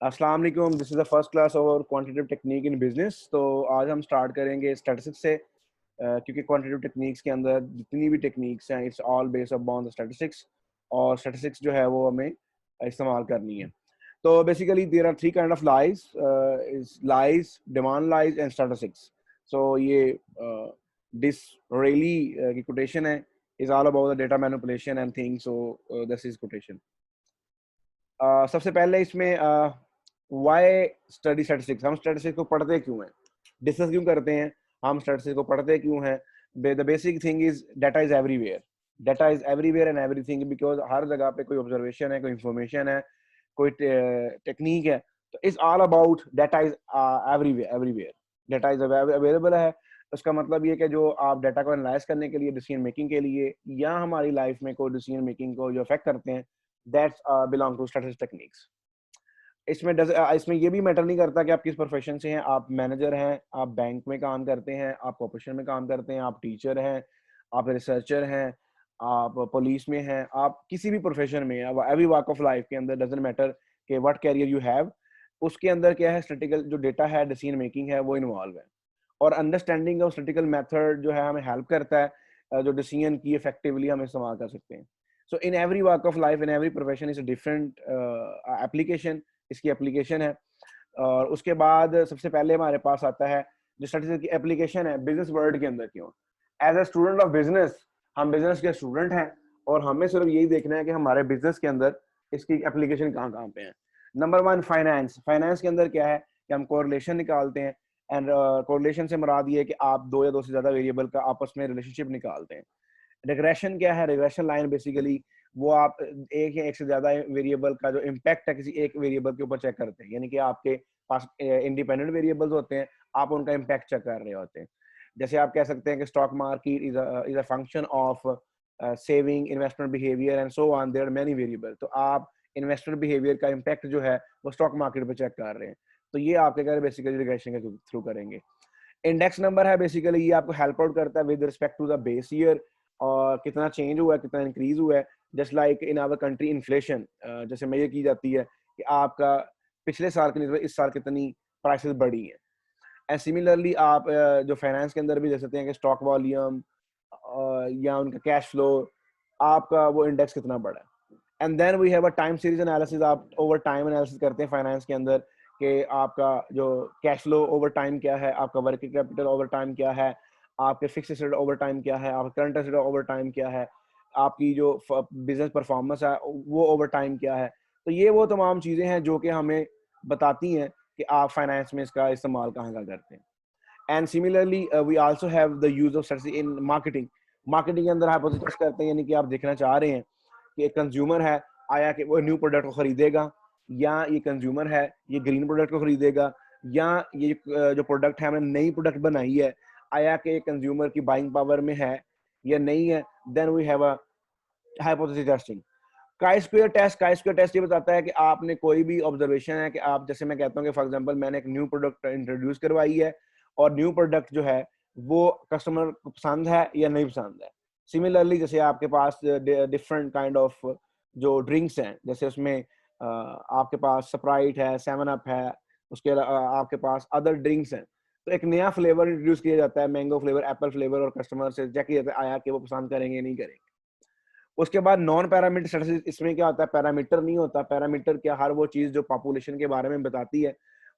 अस्सलाम वालेकुम, this is the first class और क्वांटिटेटिव टेक्निक इन बिजनेस। तो आज हम स्टार्ट करेंगे स्टैटिस्टिक्स से, क्योंकि क्वांटिटेटिव टेक्निक्स के अंदर जितनी भी टेक्निक्स हैं it's all based upon the statistics, और स्टैटिस्टिक्स जो है वो हमें इस्तेमाल करनी है। तो basically there are three kind of lies, is lies, demand lies and statistics. So ये दिस रेली की कोटेशन है, is all about the data manipulation and things. So this is quotation. सबसे पहले इसमें व्हाई स्टडी स्टैटिस्टिक्स, हम statistics को पढ़ते क्यों हैं, डिस्कस क्यों करते हैं, हम स्टैटिस्टिक्स को पढ़ते क्यों हैं। The basic thing is data is everywhere, data is everywhere and everything, because हर जगह पे कोई ऑब्जर्वेशन है, कोई इंफॉर्मेशन है, कोई टेक्निक है, तो it's all about data is everywhere, everywhere data is available है। उसका मतलब ये कि जो आप डाटा को एनालाइज करने के लिए, डिसीजन मेकिंग के लिए, या हमारी लाइफ में कोई डिसीजन मेकिंग को जो अफेक्ट करते हैं, that's belong to statistics techniques. इसमें ये भी मैटर नहीं करता कि आप किस प्रोफेशन से हैं, आप मैनेजर हैं, आप बैंक में काम करते हैं, आप कॉर्पोरेशन में काम करते हैं, आप टीचर हैं, आप रिसर्चर हैं, आप पुलिस में हैं, आप किसी भी प्रोफेशन में, एवरी वॉक ऑफ लाइफ के अंदर डजंट मैटर कि व्हाट कैरियर यू हैव, उसके अंदर क्या है, स्टैटिकल जो डेटा है, डिसीजन मेकिंग है, वो इन्वॉल्व है। और अंडरस्टैंडिंग ऑफ स्टैटिकल मेथड जो है हमें हेल्प करता है, जो डिसीजन की इफेक्टिवली हम इस्तेमाल कर सकते हैं। So in every walk of life, in every profession is a different application, इसकी एप्लीकेशन है। और उसके बाद सबसे पहले हमारे पास आता है जो स्टैटिस्टिक्स की एप्लीकेशन है बिजनेस वर्ल्ड के अंदर क्यों। As a student of business, हम बिजनेस के स्टूडेंट हैं, और हमें सिर्फ यही देखना है कि हमारे बिजनेस के अंदर इसकी एप्लीकेशन कहाँ कहाँ पे है। Number one, finance. फाइनेंस के अंदर क्या है कि हम कोरिलेशन निकालते हैं, एंड कोरिलेशन से मुराद ये है कि आप दो या दो से ज्यादा वेरिएबल का आपस में रिलेशनशिप निकालते हैं। रिग्रेशन क्या है, रिग्रेशन लाइन बेसिकली वो आप एक या एक से ज्यादा वेरिएबल का जो इम्पैक्ट है किसी एक वेरिएबल के ऊपर चेक करते हैं, यानी कि आपके पास इंडिपेंडेंट वेरिएबल्स होते हैं, आप उनका इम्पैक्ट चेक कर रहे होते हैं। जैसे आप कह सकते हैं कि stock market is a function of saving, investment behaviour and so on, there are many variable. तो आप इन्वेस्टमेंट बिहेवियर का इम्पैक्ट जो है वो स्टॉक मार्केट पे चेक कर रहे हैं, तो ये आपके घर बेसिकली रिग्रेशन के थ्रू करेंगे। इंडेक्स नंबर है बेसिकली, ये आपको हेल्प आउट करता है with respect to the base year, और कितना चेंज हुआ है, कितना इंक्रीज हुआ है। Just like in our country inflation, जैसे मेजर की जाती है कि आपका पिछले साल के निस्बत इस साल कितनी प्राइसेस बढ़ी हैं। एंड सिमिलरली आप जो फाइनेंस के अंदर भी देख सकते हैं कि स्टॉक वॉल्यूम या उनका कैश फ्लो, आपका वो इंडेक्स कितना बढ़ा है। And then we have a time series analysis, आप ओवर टाइम एनालिसिस करते हैं फाइनेंस के अंदर कि आपका जो कैश फ्लो ओवर टाइम क्या है, आपका वर्किंग कैपिटल ओवर टाइम क्या है, आपके फिक्स एसेट ओवर टाइम क्या है, आपका करंट एसेट ओवर टाइम क्या है, आपकी जो बिजनेस परफॉर्मेंस है वो ओवर टाइम क्या है। तो ये वो तमाम चीज़ें हैं जो कि हमें बताती हैं कि आप फाइनेंस में इसका इस्तेमाल कहाँ का करते हैं। And similarly we also have the use of statistics in marketing. Marketing के अंदर हाइपोथेसिस करते हैं, यानी कि आप देखना चाह रहे हैं कि एक कंज्यूमर है, आया कि वो न्यू प्रोडक्ट को खरीदेगा, या ये कंज्यूमर है ये ग्रीन प्रोडक्ट को खरीदेगा, या ये जो प्रोडक्ट है हमने नई प्रोडक्ट बनाई है, आया कि कंज्यूमर की बाइंग पावर में है या नहीं है। Then we have a hypothesis testing. Chi square test ये बताता है कि आपने कोई भी ऑब्जर्वेशन है कि आप, जैसे मैं कहता हूँ कि फॉर एग्जांपल मैंने एक न्यू प्रोडक्ट इंट्रोड्यूस करवाई है, और न्यू प्रोडक्ट जो है वो कस्टमर को पसंद है या नहीं पसंद है। सिमिलरली जैसे आपके पास डिफरेंट काइंड ऑफ जो ड्रिंक्स हैं, जैसे उसमें आपके पास स्प्राइट है, सेवन अप है, उसके आपके पास अदर ड्रिंक्स हैं, तो एक नया फ्लेवर इंट्रोड्यूस किया जाता है, मैंगो फ्लेवर, एप्पल फ्लेवर, और कस्टमर से चेक किया जाता है आया कि वो पसंद करेंगे या नहीं करेंगे। उसके बाद नॉन पैरामीटर स्टैटिस्टिक्स, इसमें क्या होता है, पैरामीटर नहीं होता। पैरामीटर क्या, हर वो चीज जो पॉपुलेशन के बारे में बताती है,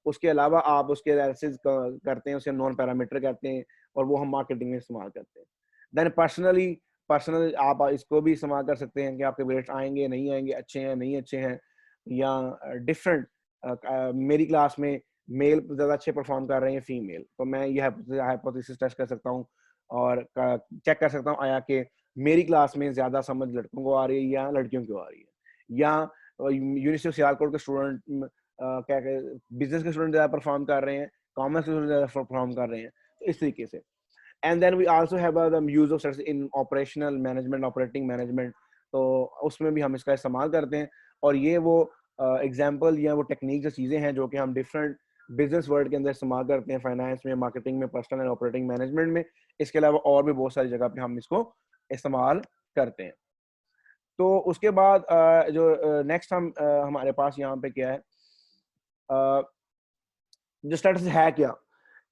उसके अलावा आप उसके एनालिसिस करते हैं, उसे नॉन पैरामीटर कहते हैं, और वो हम मार्केटिंग में इस्तेमाल करते हैं। देन पर्सनल आप इसको भी इस्तेमाल कर सकते हैं कि आपके रेट्स आएंगे नहीं आएंगे, अच्छे हैं नहीं अच्छे हैं, या डिफरेंट मेरी क्लास में मेल ज्यादा अच्छे परफॉर्म कर रहे हैं फीमेल, तो मैं ये हाइपोथेसिस टेस्ट कर सकता हूँ, और चेक कर सकता हूँ आया कि मेरी क्लास में ज्यादा समझ लड़कों को आ रही है या लड़कियों को आ रही है, या यूनिवर्सिटी ऑफ सियालकोट के स्टूडेंट क्या बिजनेस के स्टूडेंट ज्यादा परफॉर्म कर रहे हैं, कॉमर्स के स्टूडेंट ज्यादा परफॉर्म कर रहे हैं, तो इस तरीके से। And then we also have the use of statistics in operational management, operating management, तो उसमें भी हम इसका इस्तेमाल करते हैं। और ये वो एग्जाम्पल या वो टेक्निक जो चीज़ें हैं जो कि हम डिफरेंट बिजनेस वर्ल्ड के अंदर इस्तेमाल करते हैं, फाइनेंस में, मार्केटिंग में, पर्सनल एंड ऑपरेटिंग मैनेजमेंट में। इसके अलावा और भी बहुत सारी जगह पे हम इसको इस्तेमाल करते हैं। तो उसके बाद जो नेक्स्ट हम हमारे पास यहाँ पे क्या है, जो स्टैटिस्टिक्स है क्या?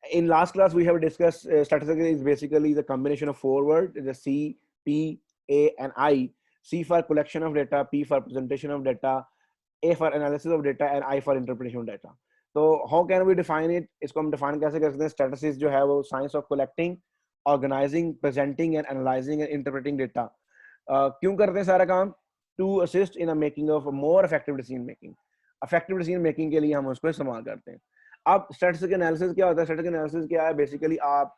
In last class we have discussed statistics is basically the combination of four words, the C, P, A and I. C for collection of data, P for presentation of data, A for analysis of data and I for interpretation of data. So how can we define it? इसको हम define कैसे कर सकते हैं? Statistics जो है वो science of collecting, organizing, presenting and analyzing and interpreting data. क्यों करते हैं सारा काम? To assist in a making of a more effective decision making. Effective decision making के लिए हम उसको इस्तेमाल करते हैं. अब स्टैटिस्टिक एनालिसिस क्या होता है? स्टैटिस्टिक एनालिसिस क्या है? बेसिकली आप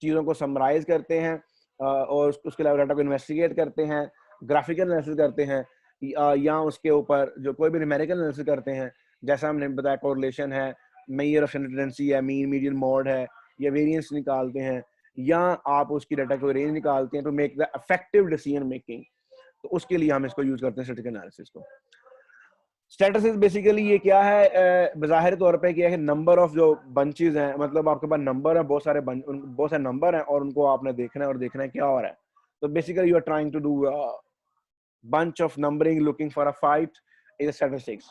चीज़ों को समराइज करते हैं और उसके अलावा डाटा को इन्वेस्टिगेट करते हैं, ग्राफिकल एनालिसिस करते हैं या उसके ऊपर जो कोई भी न्यूमेरिकल एनालिसिस करते हैं, जैसा हमने बताया कोरिलेशन है, मेजर ऑफ टेंडेंसी है, मीन मीडियन मोड है, या वेरिएंस निकालते हैं, या आप उसकी डाटा को रेंज निकालते हैं to make the effective decision making. तो उसके लिए हम इसको यूज करते हैं स्टैटिस्टिक एनालिसिस को. स्टैटिस्टिक्स बेसिकली ये क्या है? बज़ाहिर तौर पे क्या है? नंबर ऑफ जो बंचेस हैं, मतलब आपके पास नंबर है, बहुत सारे नंबर हैं और उनको आपने देखना है और देखना है क्या हो रहा है. तो basically you are trying to do bunch of numbering looking for a fight in statistics.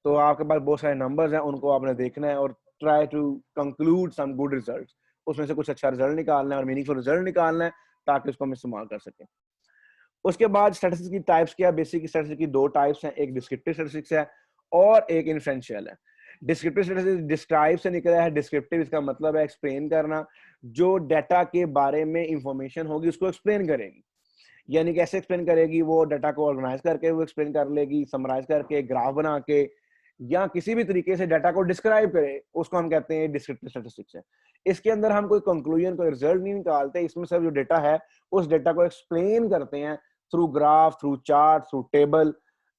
तो आपके पास बहुत सारे नंबर्स हैं, उनको आपने देखना है और try to conclude some good results. उसमें से कुछ अच्छा रिजल्ट निकालना है और मीनिंगफुल रिजल्ट निकालना है ताकि उसको हम इस्तेमाल कर सकें. उसके बाद स्टैटिस्टिक्स की टाइप्स क्या? बेसिक स्टैटिस्टिक्स की दो टाइप्स हैं, एक डिस्क्रिप्टिव स्टैटिस्टिक्स है और एक इन्फ्रेंशियल है. डिस्क्रिप्टिव स्टैटिस्टिक्स डिस्क्राइब से निकला है. डिस्क्रिप्टिव इसका मतलब है एक्सप्लेन करना, जो डाटा के बारे में इंफॉर्मेशन होगी उसको एक्सप्लेन करेगी. यानी कैसे एक्सप्लेन करेगी? वो डाटा को ऑर्गेनाइज करके वो एक्सप्लेन कर लेगी, समराइज करके, ग्राफ बना के, या किसी भी तरीके से डाटा को डिस्क्राइब करे, उसको हम कहते हैं डिस्क्रिप्टिव स्टैटिस्टिक्स है. इसके अंदर हम कोई कंक्लूजन, कोई रिजल्ट नहीं निकालते, इसमें सिर्फ जो डाटा है उस डाटा को एक्सप्लेन करते हैं through graph, through chart, through table,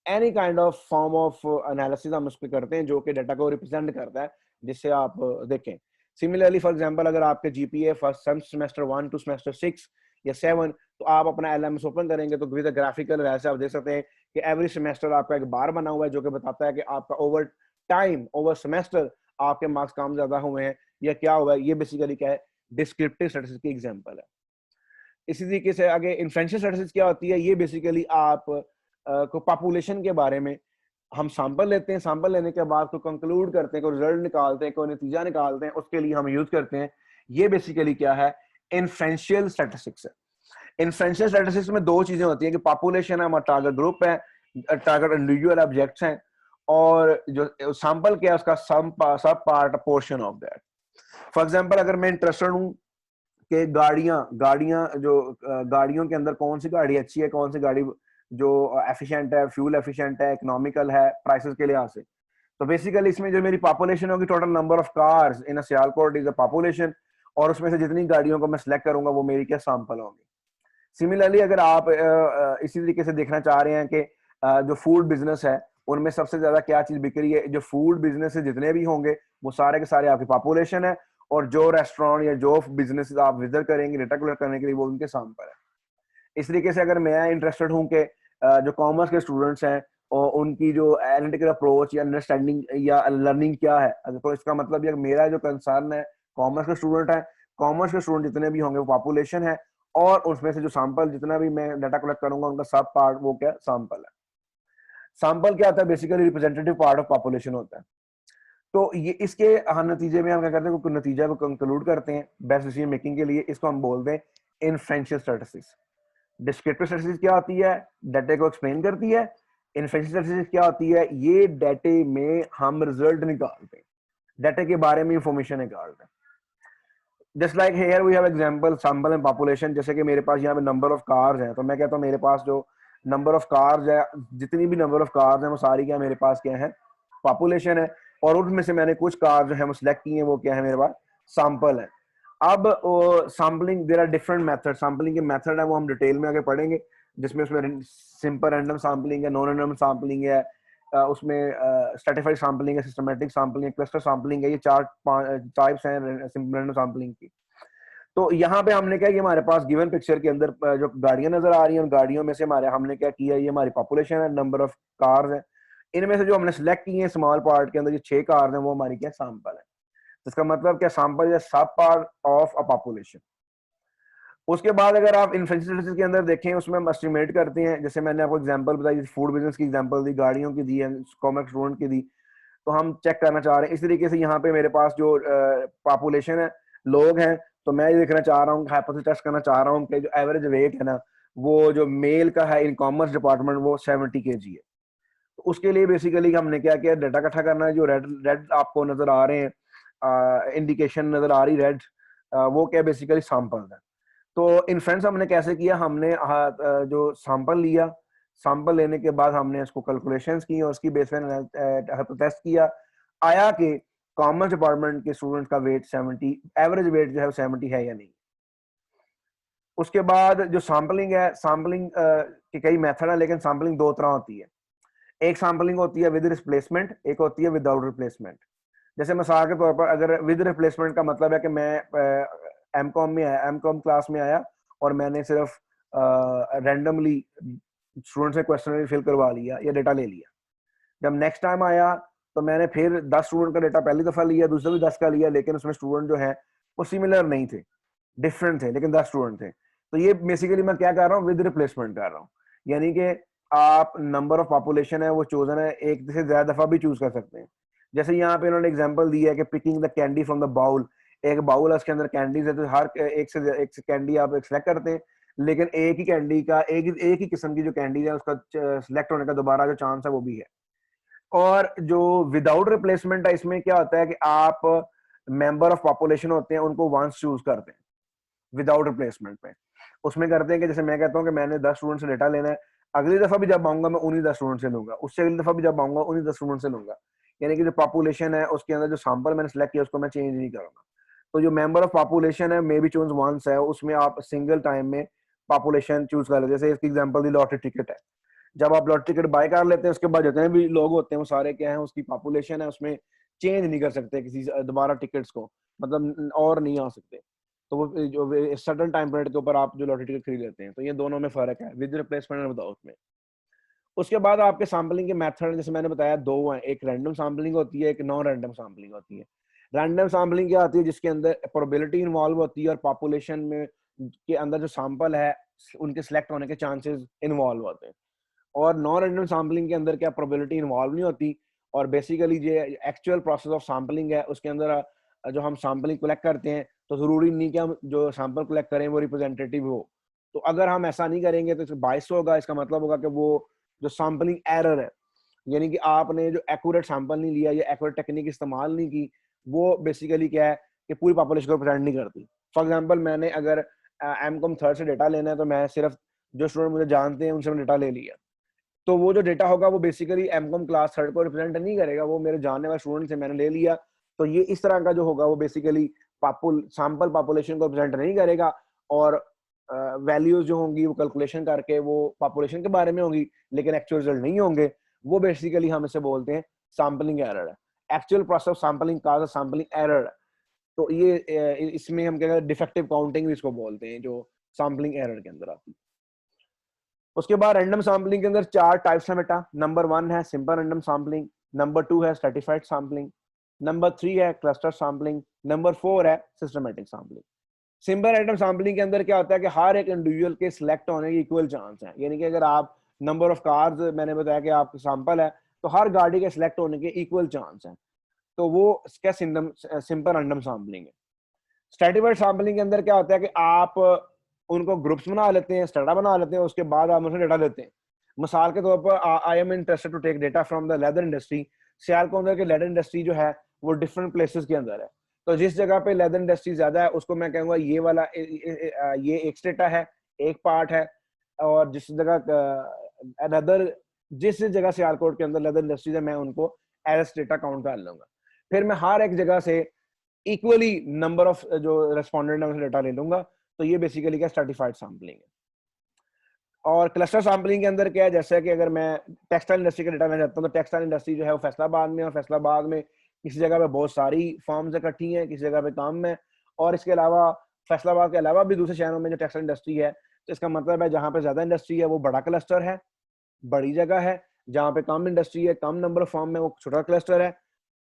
any kind of form of analysis हम उस पर करते हैं जो कि डाटा को रिप्रेजेंट करता है, जिससे आप देखें. सिमिलरली फॉर एग्जांपल, अगर आपके GPA first semester 1 to semester 6 या 7, तो आप अपना एलएमएस ओपन करेंगे तो विद ग्राफिकल ऐसे आप देख सकते हैं कि एवरी सेमेस्टर आपका एक बार बना हुआ है जो कि बताता है कि आपका ओवर टाइम, ओवर सेमेस्टर आपके मार्क्स कम ज्यादा हुए हैं या क्या हुआ है. ये बेसिकली क्या है? डिस्क्रिप्टिव स्टैटिस्टिक्स की एग्जांपल है. इसी तरीके से आगे इन्फ्रेंशियल स्टैटिस्टिक्स क्या होती है? ये बेसिकली आप को पॉपुलेशन के बारे में हम सैंपल लेते हैं, सैंपल लेने के बाद को कंक्लूड करते हैं, कोई रिजल्ट निकालते हैं, कोई नतीजा निकालते हैं, उसके लिए हम यूज करते हैं. ये बेसिकली क्या है? इन्फ्रेंशियल स्टैटिस्टिक्स है. इन्फ्रेंशियल स्टैटिस्टिक्स में दो चीजें होती हैं कि पॉपुलेशन है, हमारा टारगेट ग्रुप है, टारगेट इंडिविजुअल ऑब्जेक्ट्स हैं, और जो सैंपल क्या है उसका सब part portion of that. For example, अगर मैं इंटरेस्टेड हूं कि गाड़ियां गाड़ियों के अंदर कौन सी गाड़ी अच्छी है, कौन सी गाड़ी जो एफिशिएंट है, फ्यूल एफिशिएंट है, इकोनॉमिकल है प्राइसेस के लिहाज से, तो बेसिकली इसमें जो मेरी पॉपुलेशन होगी, total number of cars in a Sialkot is a population, और उसमें से जितनी गाड़ियों को मैं सिलेक्ट करूंगा वो मेरी क्या सैंपल होंगी. सिमिलरली अगर आप इसी तरीके से देखना चाह रहे हैं कि जो फूड बिजनेस है उनमें सबसे ज्यादा क्या चीज बिक रही है, जो फूड बिजनेस जितने भी होंगे वो सारे के सारे आपकी पॉपुलेशन है, और जो रेस्टोरेंट या जो बिजनेस आप विजिट करेंगे डेटा कलेक्ट करने के लिए वो उनके सैंपल है. इस तरीके से अगर मैं इंटरेस्टेड हूं कि जो कॉमर्स के स्टूडेंट्स हैं और उनकी जो एनालिटिकल अप्रोच या अंडरस्टैंडिंग या लर्निंग क्या है, तो इसका मतलब ये मेरा जो कंसर्न है कॉमर्स के स्टूडेंट है, कॉमर्स के स्टूडेंट जितने भी होंगे वो पॉपुलेशन है, और उसमें से जो सैंपल जितना भी मैं डाटा कलेक्ट करूंगा उनका सब पार्ट वो क्या सैंपल है. सैंपल क्या होता है? Basically representative part of population होता है. तो ये इसके नतीजे में हम क्या करते हैं? नतीजा को कंक्लूड करते हैं बेस्ट डिसीजन मेकिंग के लिए. इसको हम बोलते हैं इन्फ्रेंशियल स्टैटिस्टिक्स. डिस्क्रिप्टिव स्टैटिस्टिक्स क्या होती है? डाटा को एक्सप्लेन करती है. इन्फ्रेंशियल स्टैटिस्टिक्स क्या होती है? ये डाटे में हम रिजल्ट निकालते हैं, डाटा के बारे में इंफॉर्मेशन निकालते हैं. Just like here we have example sample and population. जैसे कि मेरे पास यहाँ पे नंबर ऑफ कार्स हैं, तो मैं कहता हूँ मेरे पास जो नंबर ऑफ कार्स है, जितनी भी नंबर ऑफ कार्स हैं वो सारी क्या मेरे पास क्या है? पॉपुलेशन है. और उनमें से मैंने कुछ कार्स जो है वो सिलेक्ट किए हैं, वो क्या है मेरे पास? सैंपल है. अब sampling, there are different method. Sampling के मेथड है वो हम डिटेल में आगे पढ़ेंगे, जिसमें उसमें सिंपल रैंडम सैम्पलिंग है, नॉन रैंडम सैम्पलिंग है, उसमें स्ट्रैटिफाइड सैम्पलिंग है, सिस्टमैटिक सैम्पलिंग है, क्लस्टर सैम्पलिंग है. ये चार टाइप्स हैं सिंपल रैंडम सैम्पलिंग की. तो यहाँ पे हमने क्या, ये हमारे पास गिवन पिक्चर के अंदर जो गाड़ियां नजर आ रही हैं, उन गाड़ियों में से हमारे हमने क्या किया, ये हमारी पॉपुलेशन है, नंबर ऑफ कार्स है. इनमें से जो हमने सिलेक्ट किए हैं स्मॉल पार्ट के अंदर जो 6 कार्स हैं वो हमारी क्या सैंपल है. इसका मतलब क्या? सैंपल या सब पार्ट ऑफ अ पॉपुलेशन. उसके बाद अगर आप इन्फ्रेंशियल स्टैटिस्टिक्स के अंदर देखें, उसमें हम एस्टिमेट करते हैं. जैसे मैंने आपको एग्जांपल बताई, फूड बिजनेस की एग्जांपल दी, गाड़ियों की दी है, कॉमर्स स्टूडेंट की दी. तो हम चेक करना चाह रहे हैं। इस तरीके से यहाँ पे मेरे पास जो पॉपुलेशन है, लोग हैं, तो मैं ये देखना चाह रहा हूँ, हाइपोथेसिस टेस्ट करना चाह रहा हूँ कि जो एवरेज वेट है ना, वो जो मेल का है इन कॉमर्स डिपार्टमेंट वो 70 kg है। तो उसके लिए बेसिकली हमने क्या किया, डाटा इकट्ठा करना है। जो रेड रेड आपको नजर आ रहे हैं, इंडिकेशन नजर आ रही रेड, वो क्या बेसिकली सैंपल है। तो इन्फ्रेंस हमने कैसे किया, हमने जो सैंपल लिया, सैंपल लेने के बाद हमने इसको कैलकुलेशंस की और उसकी बेस पे टेस्ट किया, आया कि कॉमर्स डिपार्टमेंट के स्टूडेंट्स का वेट 70, एवरेज वेट जो है 70 है या नहीं। उसके बाद जो सैम्पलिंग है, सैम्पलिंग के कई मेथड है, लेकिन सैम्पलिंग दो तरह होती है। एक सैम्पलिंग होती है विद रिप्लेसमेंट, एक होती है विदाउट रिप्लेसमेंट। जैसे मिसाल के तौर पर अगर विद रिप्लेसमेंट का मतलब है कि मैं एमकॉम में आया, एमकॉम क्लास में आया और मैंने सिर्फ रैंडमली स्टूडेंट से क्वेश्चन फिल करवा लिया या डेटा ले लिया। जब नेक्स्ट टाइम आया तो मैंने फिर 10 स्टूडेंट का डेटा पहली दफा लिया, दूसरे भी 10 का लिया, लेकिन उसमें स्टूडेंट जो है वो सिमिलर नहीं थे, डिफरेंट थे, लेकिन 10 स्टूडेंट थे। तो ये बेसिकली मैं क्या कर रहा हूँ, विद रिप्लेसमेंट कर रहा हूँ। यानी कि आप नंबर ऑफ पॉपुलेशन है वो चोजन है, एक से ज्यादा दफा भी चूज कर सकते हैं। जैसे यहाँ पे इन्होंने एग्जांपल दिया है कि picking the candy from the bowl. एक बाउल है, उसके अंदर कैंडीज है, तो हर एक से कैंडी आप सिलेक्ट करते हैं, लेकिन एक ही कैंडी का एक ही किस्म की जो कैंडी है उसका सिलेक्ट होने का दोबारा जो चांस है वो भी है। और जो विदाउट रिप्लेसमेंट है, इसमें क्या होता है कि आप मेंबर ऑफ पॉपुलेशन होते हैं उनको वंस चूज करते हैं विदाउट रिप्लेसमेंट में। उसमें करते हैं कि जैसे मैं कहता हूँ कि मैंने 10 स्टूडेंट से डेटा लेना है, अगली दफा भी जब आऊंगा मैं उन्हीं 10 स्टूडेंट से लूंगा, उससे अगली दफा भी जब आऊंगा उन्हीं 10 स्टूडेंट से लूंगा। यानी कि जो पॉपुलेशन है उसके अंदर जो सैंपल मैंने सेलेक्ट किया उसको मैं चेंज नहीं करूंगा। तो जो मेंबर ऑफ पॉपुलेशन है मे बी चूज वंस है, उसमें आप सिंगल टाइम में पॉपुलेशन चूज कर लेते हैं। जैसे इसकी एग्जांपल दी लॉटरी टिकट है, जब आप लॉटरी टिकट बाय कर लेते हैं उसके बाद जितने भी लोग होते हैं वो सारे क्या है, उसकी पॉपुलेशन है, उसमें चेंज नहीं कर सकते किसी दोबारा टिकट्स को, मतलब और नहीं आ सकते। तो वो जो सडन टाइम पीरियड के ऊपर आप जो लॉटरी टिकट खरीद लेते हैं, तो ये दोनों में फर्क है, विद रिप्लेसमेंट और विदाउट में। उसके बाद आपके सैम्पलिंग के मेथड जैसे मैंने बताया दो हैं, एक रैंडम सैम्पलिंग होती है, एक नॉन रैंडम सैम्पलिंग होती है। रैंडम सैम्पलिंग क्या होती है, जिसके अंदर प्रोबेबिलिटी इन्वॉल्व होती है और पॉपुलेशन में के अंदर जो सैंपल है उनके सिलेक्ट होने के चांसेस इन्वॉल्व होते हैं। और नॉन रैंडम सैम्पलिंग के अंदर क्या प्रोबेबिलिटी इन्वॉल्व नहीं होती, और बेसिकली जो एक्चुअल प्रोसेस ऑफ सैम्पलिंग है उसके अंदर जो हम सैम्पलिंग कलेक्ट करते हैं तो जरूरी नहीं कि हम जो सैंपल कलेक्ट करें वो रिप्रेजेंटेटिव हो। तो अगर हम ऐसा नहीं करेंगे तो इसमें बाइस होगा, इसका मतलब होगा कि वो जो सैम्पलिंग एरर है, यानी कि आपने जो एक्यूरेट सैंपल नहीं लिया या एक्यूरेट टेक्निक इस्तेमाल नहीं की, वो बेसिकली क्या है कि पूरी पॉपुलेशन को रिप्रेजेंट नहीं करती। फॉर एग्जांपल मैंने अगर एमकॉम थर्ड से डेटा लेना है तो मैं सिर्फ जो स्टूडेंट मुझे जानते हैं उनसे मैंने डेटा ले लिया, तो वो जो डेटा होगा वो बेसिकली एमकॉम क्लास थर्ड को रिप्रेजेंट नहीं करेगा, वो मेरे जानने वाले स्टूडेंट से मैंने ले लिया। तो ये इस तरह का जो होगा वो बेसिकली सैंपल पॉपुलेशन को रिप्रेजेंट नहीं करेगा, और वैल्यूज जो होंगी वो कैलकुलेशन करके वो पॉपुलेशन के बारे में होंगी, लेकिन एक्चुअल रिजल्ट नहीं होंगे। वो बेसिकली हम इसे बोलते हैं सैम्पलिंग एरर है। एक्चुअल प्रोसेस ऑफ सैम्पलिंग का सैम्पलिंग एरर है। तो ये इसमें हम क्या कहते हैं डिफेक्टिव काउंटिंग भी इसको बोलते हैं, जो सैम्पलिंग एरर के अंदर आती है। उसके बाद रैंडम सैम्पलिंग के अंदर चार टाइप्स हैं बेटा। नंबर 1 है सिंपल रैंडम सैम्पलिंग, नंबर 2 है स्ट्रैटिफाइड सैम्पलिंग, नंबर 3 है क्लस्टर सैम्पलिंग, नंबर 4 है systematic sampling. Simple random sampling के अंदर क्या होता है कि हर एक इंडिविजुअल के सिलेक्ट होने की इक्वल चांस है। यानी कि अगर आप नंबर ऑफ कार्स, मैंने बताया कि आपका सैंपल है, तो हर गाड़ी के सिलेक्ट होने के इक्वल चांस है। तो वो क्या सिंपल रैंडम सैम्पलिंग है। स्ट्रैटिफाइड सैम्पलिंग के अंदर क्या होता है कि आप उनको ग्रुप्स बना लेते हैं, स्टेटा बना लेते हैं, उसके बाद आप उनसे डेटा लेते हैं। मिसाल के तौर पर I am interested to take data from the leather industry. Sialkot के लेदर इंडस्ट्री जो है वो डिफरेंट प्लेसेस के अंदर है, तो जिस जगह पे लेदर इंडस्ट्री ज्यादा है उसको मैं कहूँगा ये वाला ये एक स्टेटा है, एक पार्ट है। और जिस जगह अनदर जिस जगह सियालकोट के अंदर लेदर इंडस्ट्रीज है मैं उनको एज स्टेटा काउंट कर लूंगा। फिर मैं हर एक जगह से इक्वली नंबर ऑफ जो रेस्पोंडेंट है उनसे डेटा ले लूंगा। तो ये बेसिकली क्या स्ट्रैटिफाइड सैम्पलिंग है। और क्लस्टर सैम्पलिंग के अंदर क्या है, जैसे कि अगर मैं टेक्सटाइल इंडस्ट्री का डेटा लेना चाहता हूँ तो टेक्सटाइल इंडस्ट्री जो है वो फैसलाबाद में, और फैसलाबाद में किसी जगह पे बहुत सारी फॉर्म्स इकट्ठी हैं, किसी जगह पे कम है। और इसके अलावा फैसलाबाद के अलावा भी दूसरे शहरों में जो टेक्सटाइल इंडस्ट्री है, तो इसका मतलब है जहाँ पे ज्यादा इंडस्ट्री है वो बड़ा क्लस्टर है, बड़ी जगह है। जहाँ पे कम इंडस्ट्री है, कम नंबर ऑफ फॉर्म है, वो छोटा क्लस्टर है।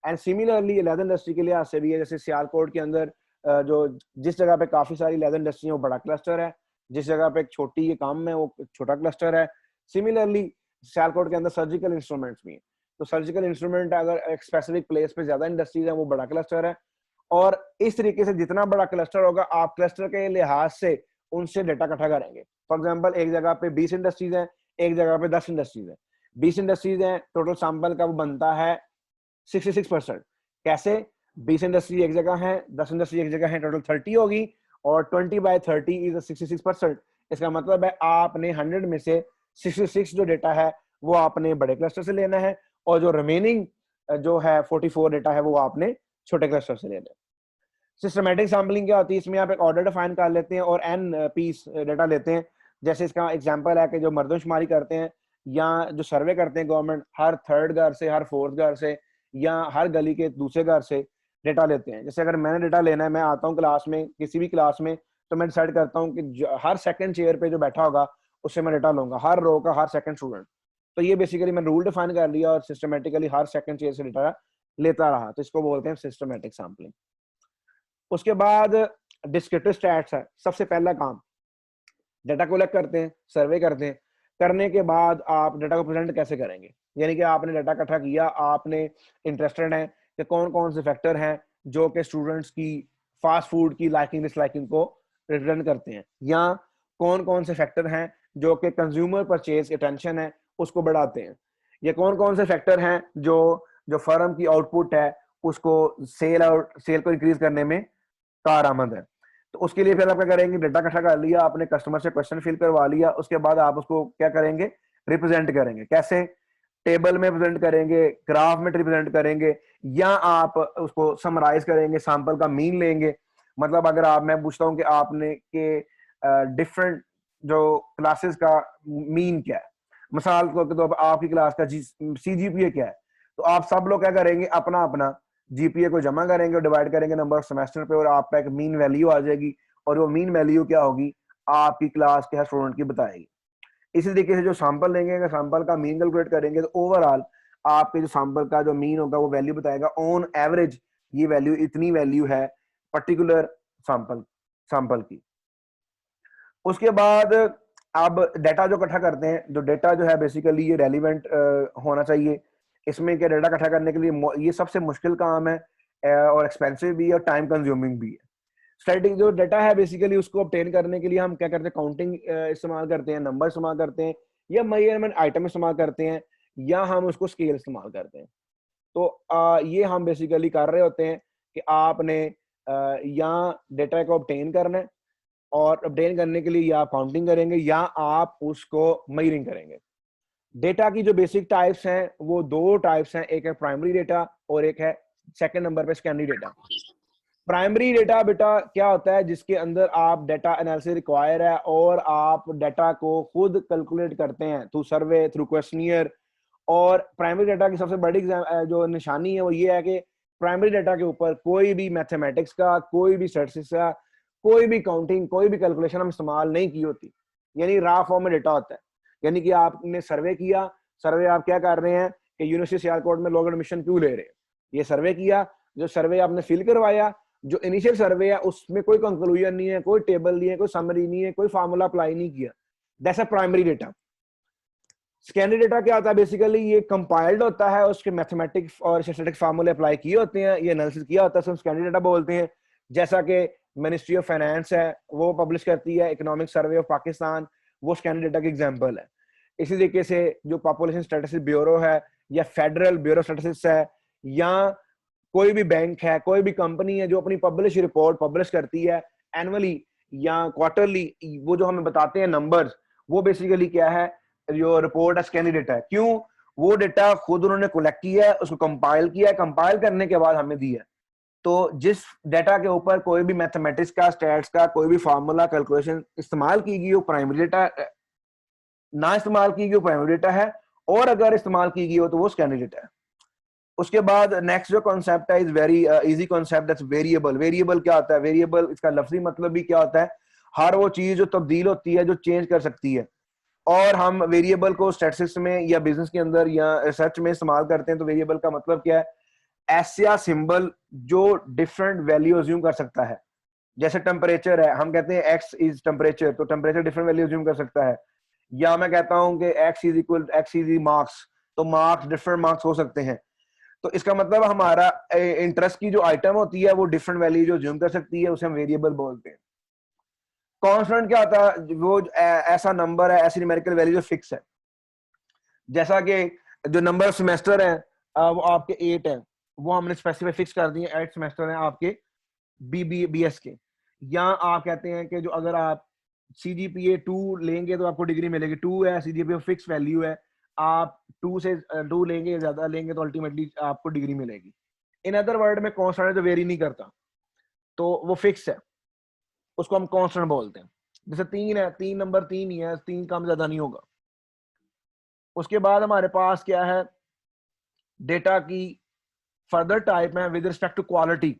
एंड सिमिलरली लेदर इंडस्ट्री के लिहाज से भी है, जैसे सियालकोट के अंदर जो जिस जगह पे काफी सारी लेदर इंडस्ट्री है वो बड़ा क्लस्टर है, जिस जगह पे एक छोटी काम है वो छोटा क्लस्टर है। सिमिलरली सियालकोट के अंदर सर्जिकल इंस्ट्रूमेंट्स भी है, तो सर्जिकल इंस्ट्रूमेंट अगर एक स्पेसिफिक प्लेस पे ज्यादा इंडस्ट्रीज है वो बड़ा क्लस्टर है, और इस तरीके से जितना बड़ा क्लस्टर होगा आप क्लस्टर के लिहाज से उनसे डेटा इकट्ठा करेंगे। फॉर एग्जांपल एक जगह पे 20 इंडस्ट्रीज हैं, एक जगह पे 10 इंडस्ट्रीज हैं, 20 इंडस्ट्रीज हैं, टोटल सैंपल का वो बनता है 66%। कैसे? 20 इंडस्ट्री एक जगह है, 10 इंडस्ट्री एक जगह है, टोटल 30 होगी, और 20/30 इज 66%। इसका मतलब है आपने 100 में से 66 जो डेटा है वो आपने बड़े क्लस्टर से लेना है, और जो रिमेनिंग जो है 44 डेटा है वो आपने छोटे क्लस्टर से लेना है। सिस्टमैटिक सैम्पलिंग क्या होती है? इसमें आप एक ऑर्डर डिफाइन कर लेते हैं और एन पीस डेटा लेते हैं। जैसे इसका एग्जांपल है कि जो मर्दमशुमारी करते हैं या जो सर्वे करते हैं गवर्नमेंट, हर थर्ड घर से, हर फोर्थ घर से, या हर गली के दूसरे घर से डेटा लेते हैं। जैसे अगर मैंने डेटा लेना है, मैं आता हूँ क्लास में, किसी भी क्लास में, तो मैं डिसाइड करता हूँ कि हर सेकंड चेयर पे जो बैठा होगा उससे मैं डेटा लूंगा, हर रो का हर सेकंड स्टूडेंट। तो ये बेसिकली मैं रूल डिफाइन कर लिया और सिस्टमेटिकली हर सेकंड चेयर से डेटा लेता रहा, तो इसको बोलते हैं सिस्टमेटिक सैम्पलिंग। उसके बाद डिस्क्रिप्टिव स्टैट्स है। सबसे पहला काम, डेटा कलेक्ट करते हैं, सर्वे करते हैं, करने के बाद आप डेटा को प्रेजेंट कैसे करेंगे? यानी कि आपने डेटा इकट्ठा किया, आपने इंटरेस्टेड हैं कि कौन कौन से फैक्टर हैं जो कि स्टूडेंट्स की फास्ट फूड की लाइकिंग डिसलाइकिंग को रिप्रेजेंट करते हैं, या कौन कौन से फैक्टर हैं जो कि कंज्यूमर परचेज अटेंशन है उसको बढ़ाते हैं, या कौन कौन से फैक्टर हैं जो जो फर्म की आउटपुट है उसको सेल को इंक्रीज करने में कारआमद है। तो उसके लिए फिर आप क्या करेंगे? डेटा इकट्ठा कर लिया आपने, कस्टमर से क्वेश्चन फिल करवा लिया, उसके बाद आप उसको क्या करेंगे? रिप्रेजेंट करेंगे। कैसे? टेबल में प्रेजेंट करेंगे, ग्राफ में रिप्रेजेंट करेंगे, या आप उसको समराइज करेंगे, सैंपल का मीन लेंगे। मतलब अगर आप, मैं पूछता हूँ कि आपने के डिफरेंट जो क्लासेस का मीन क्या है, मिसाल को तो आपकी क्लास का CGPA क्या है, तो आप सब लोग क्या करेंगे? अपना अपना जीपीए को जमा करेंगे और डिवाइड करेंगे नंबर ऑफ सेमेस्टर पे, और आपका एक मीन वैल्यू आ जाएगी, और वो मीन वैल्यू क्या होगी? आपकी क्लास के हर स्टूडेंट की बताएगी। इसी तरीके से जो सैंपल लेंगे, अगर सैंपल का मीन कैलकुलेट करेंगे तो ओवरऑल आपके जो सैंपल का जो मीन होगा वो वैल्यू बताएगा, ऑन एवरेज ये वैल्यू, इतनी वैल्यू है पर्टिकुलर सैंपल सैंपल की। उसके बाद अब डेटा जो इकट्ठा करते हैं, जो डेटा जो है बेसिकली ये रेलिवेंट होना चाहिए। इसमें क्या, डेटा इकट्ठा करने के लिए ये सबसे मुश्किल काम है, और एक्सपेंसिव भी है और टाइम कंज्यूमिंग भी है। स्टैटिक जो डेटा है बेसिकली उसको ऑब्टेन करने के लिए हम क्या करते हैं? काउंटिंग इस्तेमाल करते हैं, नंबर इस्तेमाल करते हैं, या मेजरमेंट आइटम इस्तेमाल करते हैं, या हम उसको स्केल इस्तेमाल करते हैं। तो ये हम बेसिकली कर रहे होते हैं कि आपने या डेटा को ऑब्टेन करना है, और ऑब्टेन करने के लिए या आप काउंटिंग करेंगे या आप उसको मेजरिंग करेंगे। डेटा की जो बेसिक टाइप्स हैं वो दो टाइप्स हैं, एक है प्राइमरी डेटा और एक है सेकंड नंबर पे सेकेंडरी डेटा। प्राइमरी डेटा बेटा क्या होता है? जिसके अंदर आप डेटा एनालिसिस रिक्वायर है और आप डेटा को खुद कैलकुलेट करते हैं थ्रू सर्वे, थ्रू क्वेश्चनियर। और प्राइमरी डेटा की सबसे बड़ी जो निशानी है वो ये है कि प्राइमरी डेटा के ऊपर कोई भी मैथमेटिक्स का, कोई भी स्टैटिस्टिक्स का, कोई भी काउंटिंग, कोई भी कैलकुलेशन हम इस्तेमाल नहीं की होती, यानी रा फॉर्म में डेटा होता है। यानी कि आपने सर्वे किया, सर्वे आप क्या कर रहे हैं कि यूनिवर्सिटी सियालकोट में लोग एडमिशन क्यों ले रहे हैं, ये सर्वे किया। जो सर्वे आपने फिल करवाया, जो इनिशियल सर्वे है उसमें कोई कंक्लूजन नहीं है, कोई टेबल नहीं है, कोई समरी नहीं है, कोई फार्मूला अप्लाई नहीं किया, that's a primary data. Secondary data क्या होता है? बेसिकली ये कंपाइल्ड होता है, उसके मैथमेटिक्स और स्टैटिस्टिक्स फार्मूले अप्लाई किए होते हैं, ये एनालिसिस किया होता है, सब सेकेंडरी डेटा बोलते हैं। जैसा कि मिनिस्ट्री ऑफ फाइनेंस है वो पब्लिश करती है इकोनॉमिक सर्वे ऑफ पाकिस्तान, वो सेकेंडरी डेटा की एग्जांपल है। इसी तरीके से जो पॉपुलेशन स्टैटिस्टिक्स ब्यूरो है, या फेडरल ब्यूरो स्टैटिस्टिक्स है, या कोई भी बैंक है, कोई भी कंपनी है जो अपनी पब्लिश रिपोर्ट पब्लिश करती है एनुअली या क्वार्टरली, वो जो हमें बताते हैं नंबर्स, वो बेसिकली क्या है? जो रिपोर्ट है सेकेंडरी डेटा है। क्यों? वो डेटा खुद उन्होंने कलेक्ट किया है, उसको कंपाइल किया है, कंपाइल करने के बाद हमें दिया है। तो जिस डेटा के ऊपर कोई भी मैथमेटिक्स का, स्टैट्स का कोई भी फार्मूला कैलकुलेशन इस्तेमाल की गई, वो प्राइमरी डेटा, ना इस्तेमाल की गई वो प्राइमरी डेटा है, और अगर इस्तेमाल की गई हो तो वो सेकेंडरी डेटा है। उसके बाद नेक्स्ट जो कॉन्सेप्ट है is very easy concept, that's variable. Variable क्या होता है? वेरिएबल इसका लफ्जी मतलब भी क्या होता है? हर वो चीज जो तब्दील होती है, जो चेंज कर सकती है। और हम वेरिएबल को स्टैटिस्टिक्स में या बिजनेस के अंदर या रिसर्च में इस्तेमाल करते हैं। तो वेरिएबल का मतलब क्या है? ऐसा सिंबल जो डिफरेंट वैल्यू अज्यूम कर सकता है। जैसे टेम्परेचर है, हम कहते हैं एक्स इज टेम्परेचर, तो टेम्परेचर डिफरेंट वैल्यू अज्यूम कर सकता है। या मैं कहता हूं कि एक्स इज मार्क्स, तो मार्क्स, डिफरेंट मार्क्स हो सकते हैं। तो इसका मतलब हमारा इंटरेस्ट की जो आइटम होती है वो डिफरेंट वैल्यू जो ज्यूम कर सकती है, उसे हम वेरिएबल बोलते हैं। कांस्टेंट क्या होता है? वो ऐसा नंबर है, ऐसी न्यूमेरिकल वैल्यू जो फिक्स है। जैसा कि जो नंबर ऑफ सेमेस्टर है वो आपके 8 है, वो हमने स्पेसिफाई फिक्स कर दिए, 8 सेमेस्टर हैं आपके बीएस के। या आप कहते हैं कि जो अगर आप CGPA 2 लेंगे तो आपको डिग्री मिलेगी, 2 है CGPA फिक्स वैल्यू है, आप 2 लेंगे, ज्यादा लेंगे तो अल्टीमेटली आपको डिग्री मिलेगी। इन अदर वर्ड में कांस्टेंट जो वेरी नहीं करता, तो वो फिक्स है, उसको हम कांस्टेंट बोलते हैं। जैसे 3 है, 3 नंबर 3 ही है, 3 कम ज्यादा नहीं होगा। उसके बाद हमारे पास क्या है? डेटा की फर्दर टाइप है विद रिस्पेक्ट टू क्वालिटी।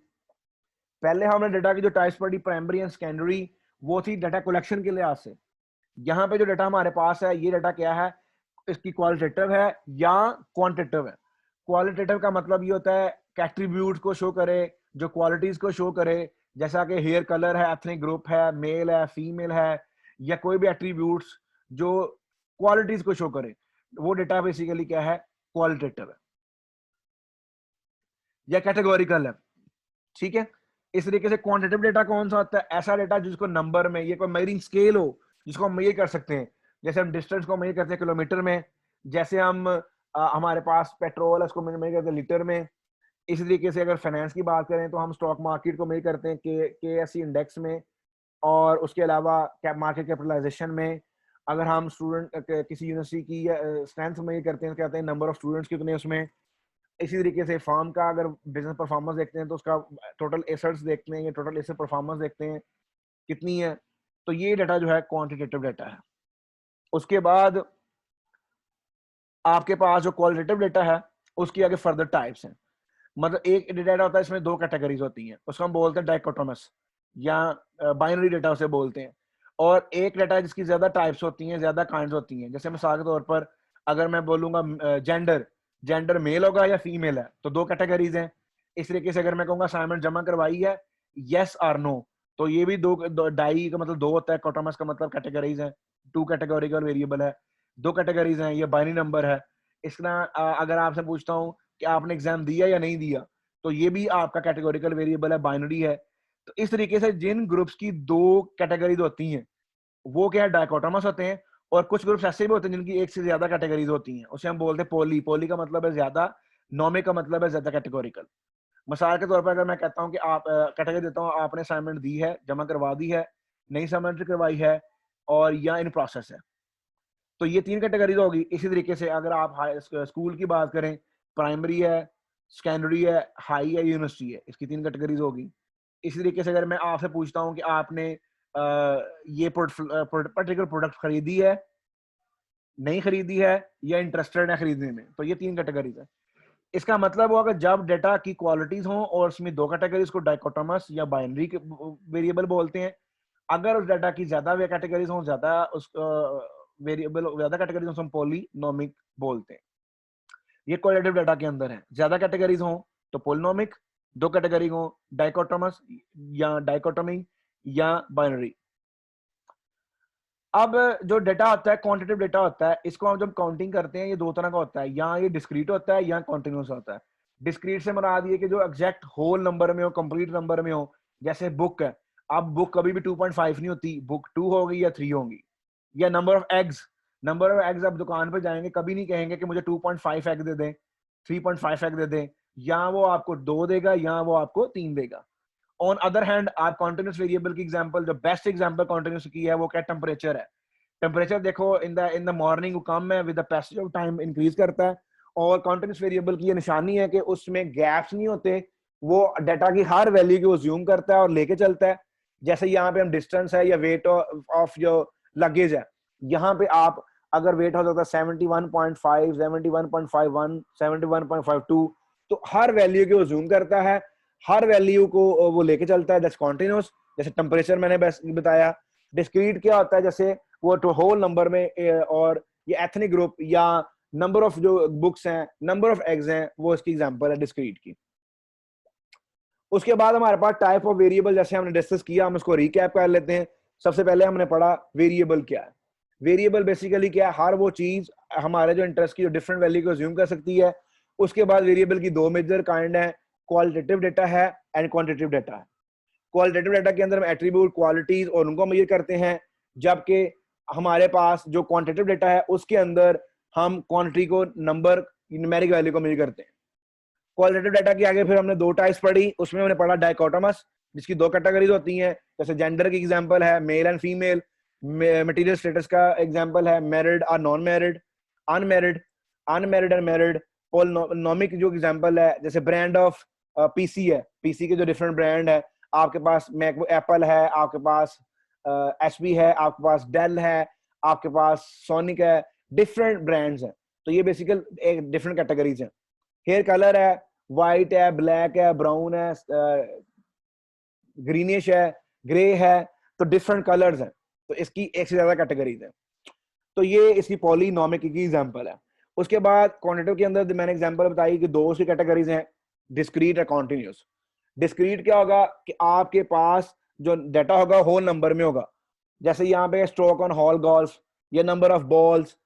पहले हमने डेटा की जो टाइप्स पढ़ी, प्राइमरी एंड सेकेंडरी, वो थी डेटा कलेक्शन के लिहाज से। यहाँ पे जो डेटा हमारे पास है, ये डेटा क्या है? इसकी क्वालिटेटिव है या क्वांटिटेटिव है। क्वालिटेटिव का मतलब ये होता है कि एट्रीब्यूट्स को शो करे, जो क्वालिटीज को शो करे, जैसा कि हेयर कलर है, एथनिक ग्रुप है, मेल है, फीमेल है, या कोई भी एट्रीब्यूट्स जो क्वालिटीज को शो करे, वो डेटा बेसिकली क्या है? क्वालिटेटिव है या कैटेगोरिकल है। ठीक है। इस तरीके से क्वांटिटेटिव डेटा कौन सा होता है? ऐसा डेटा जिसको नंबर में, ये कोई मेजरिंग स्केल हो जिसको हम मेजर कर सकते हैं। जैसे हम डिस्टेंस को मेजर करते हैं किलोमीटर में, जैसे हम हमारे पास पेट्रोल है, उसको मेजर करते हैं लीटर में। इसी तरीके से अगर फाइनेंस की बात करें तो हम स्टॉक मार्केट को मेजर करते हैं के एस इंडेक्स में, और उसके अलावा मार्केट कैपिटलाइजेशन में। अगर हम स्टूडेंट किसी यूनिवर्सिटी की स्ट्रेंथ मेजर करते हैं, कहते हैं नंबर ऑफ स्टूडेंट्स कितने उसमें। इसी तरीके से फर्म का अगर बिजनेस परफॉर्मेंस देखते हैं तो उसका टोटल एसेट्स देखते हैं, टोटल एसेट परफॉर्मेंस देखते हैं कितनी है। तो ये डाटा जो है क्वांटिटेटिव डाटा है। उसके बाद आपके पास जो क्वालिटेटिव डाटा है उसकी आगे फर्दर टाइप्स हैं। मतलब एक डाटा होता है, इसमें 2 कैटेगरीज होती हैं, उसको हम बोलते हैं डाइकोटोमस या बाइनरी डाटा उसे बोलते हैं। और एक डाटा जिसकी ज्यादा टाइप्स होती हैं, ज्यादा काइंड्स होती हैं। जैसे मिसाल के तौर पर अगर मैं बोलूंगा जेंडर, जेंडर मेल होगा या फीमेल है, तो 2 कैटेगरीज हैं। इस तरीके से अगर मैं कहूंगा असाइनमेंट जमा करवाई है, यस और नो, तो ये भी डाई का मतलब 2 होता है, कोटोमस का मतलब कैटेगरीज है, 2 कैटेगोरिकल वेरिएबल है, 2 कैटेगरीज हैं। ये बाइनरी नंबर है। इसका अगर आपसे पूछता हूँ कि आपने एग्जाम दिया या नहीं दिया, तो ये भी आपका कैटेगोरिकल वेरिएबल है, बाइनरी है। तो इस तरीके से जिन ग्रुप्स की 2 कैटेगरीज होती हैं वो क्या है? डायकोटोमस होते हैं। और कुछ ग्रुप्स ऐसे भी होते हैं जिनकी एक से ज्यादा कैटेगरीज होती हैं, उसे हम बोलते हैं पोली। पोली का मतलब है ज्यादा, नॉमिक का मतलब है ज्यादा कैटेगोरिकल। मिसाल के तौर पर अगर मैं कहता हूँ कि आप कैटेगरी देता हूँ, आपने असाइनमेंट दी है, जमा करवा दी है, नई सबमिट करवाई है, और या इन प्रोसेस है, तो ये 3 कैटेगरीज होगी। इसी तरीके से अगर आप स्कूल की बात करें, प्राइमरी है, सेकेंडरी है, हाई है, यूनिवर्सिटी है, इसकी 3 कैटेगरीज होगी। इसी तरीके से अगर मैं आपसे पूछता हूँ कि आपने ये पर्टिकुलर प्रोडक्ट खरीदी है, नहीं खरीदी है, या इंटरेस्टेड है खरीदने में, तो ये 3 कैटेगरीज है। इसका मतलब होगा जब डेटा की क्वालिटीज हो और उसमें 2 कैटेगरीज को डाइकोटोमस या बाइनरी वेरिएबल बोलते हैं। अगर उस डाटा की ज्यादा कैटेगरीज हो, ज्यादा उस वेरिएबल ज्यादा कैटेगरीज हम पॉलिनोमिक बोलते हैं। ये क्वालिटेटिव डाटा के अंदर है। ज्यादा कैटेगरीज हो तो पॉलिनोमिक, 2 कैटेगरी हो डाइकोटोमस या डाइकोटोमी या बाइनरी। अब जो डेटा होता है, क्वांटिटेटिव डेटा होता है, इसको हम जब काउंटिंग करते हैं, ये 2 तरह का होता है, या ये डिस्क्रीट होता है या कॉन्टिन्यूस होता है। डिस्क्रीट से मुराद ये कि जो एग्जैक्ट होल नंबर में हो, कंप्लीट नंबर में हो। जैसे बुक है, अब बुक कभी भी 2.5 नहीं होती, बुक 2 होगी या 3 होगी। या number of eggs, number of eggs आप दुकान पर जाएंगे कभी नहीं कहेंगे कि मुझे 2.5 एग दे दें, 3.5 एग दे दें। या वो आपको 2 देगा या वो आपको 3 देगा। ऑन अदर हैंड आप कॉन्टिन्यूस वेरिएबल की एग्जांपल, जो बेस्ट एग्जांपल कॉन्टिन्यूस की है वो क्या? टेम्परेचर है। टेम्परेचर देखो इन द मॉर्निंग कम है, with the passage of time increase करता है। और कॉन्टिन्यूस वेरिएबल की ये निशानी है कि उसमें गैप्स नहीं होते, वो डाटा की हर वैल्यू को ज्यूम करता है और लेके चलता है। जैसे यहाँ पे हम डिस्टेंस है या वेट ऑफ जो लगेज है, यहाँ पे आप अगर वेट हो सकता है 71.5, 71.51, 71.52, तो हर वैल्यू को जूम करता है, हर वैल्यू को वो लेके चलता है। That's continuous. जैसे टेम्परेचर मैंने बताया। डिस्क्रीट क्या होता है? जैसे वो तो होल नंबर में, और ये एथनिक ग्रुप या नंबर ऑफ जो बुक्स हैं, नंबर ऑफ एग्स हैं, वो इसकी एग्जांपल है डिस्क्रीट की। उसके बाद हमारे पास टाइप ऑफ वेरिएबल, जैसे हमने डिस्कस किया, हम उसको रिकैप कर लेते हैं। सबसे पहले हमने पढ़ा वेरिएबल क्या है। वेरिएबल बेसिकली क्या है, हर वो चीज हमारे जो इंटरेस्ट की जो डिफरेंट वैल्यू को अज्यूम कर सकती है। उसके बाद वेरिएबल की दो मेजर काइंड है, क्वालिटेटिव डेटा है एंड क्वांटिटेटिव डेटा है। क्वालिटेटिव डेटा के अंदर हम एट्रीब्यूट, क्वालिटीज और उनको मेजर करते हैं, जबकि हमारे पास जो क्वांटिटेटिव डेटा है उसके अंदर हम क्वांटिटी को, नंबर, न्यूमेरिक वैल्यू को मेजर करते हैं। क्वालिटेटिव डाटा की आगे फिर हमने दो टाइप्स पढ़ी, उसमें हमने पढ़ा डाइकोटोमस, जिसकी दो कैटेगरीज होती हैं, जैसे जेंडर की एग्जांपल है male and female, marital status का एग्जांपल है मैरिड और non married, unmarried, unmarried and married. Polynomic जो एग्जांपल है, जैसे ब्रांड ऑफ पीसी है, पीसी के जो डिफरेंट ब्रांड है, आपके पास मैकबुक एप्पल है, आपके पास एचपी है, आपके पास डेल है, आपके पास सोनिक है, डिफरेंट ब्रांड्स हैं। तो ये बेसिकल एक डिफरेंट कैटेगरीज हैं। हेयर कलर है, वाइट है, ब्लैक है, ब्राउन है, ग्रीनिश है, ग्रे है, तो डिफरेंट कलर्स हैं। तो इसकी एक से ज्यादा कैटेगरीज है। तो ये इसकी पॉलिनोमिक की एग्जांपल है। उसके बाद क्वांटिटेटिव के अंदर मैंने एग्जांपल बताई कि दो सी कैटेगरीज हैं, डिस्क्रीट और कॉन्टिन्यूस। डिस्क्रीट क्या होगा कि आपके पास जो डाटा होगा होल नंबर में होगा, जैसे यहाँ पे स्ट्रोक ऑन हॉल गोल्फ, या number of balls,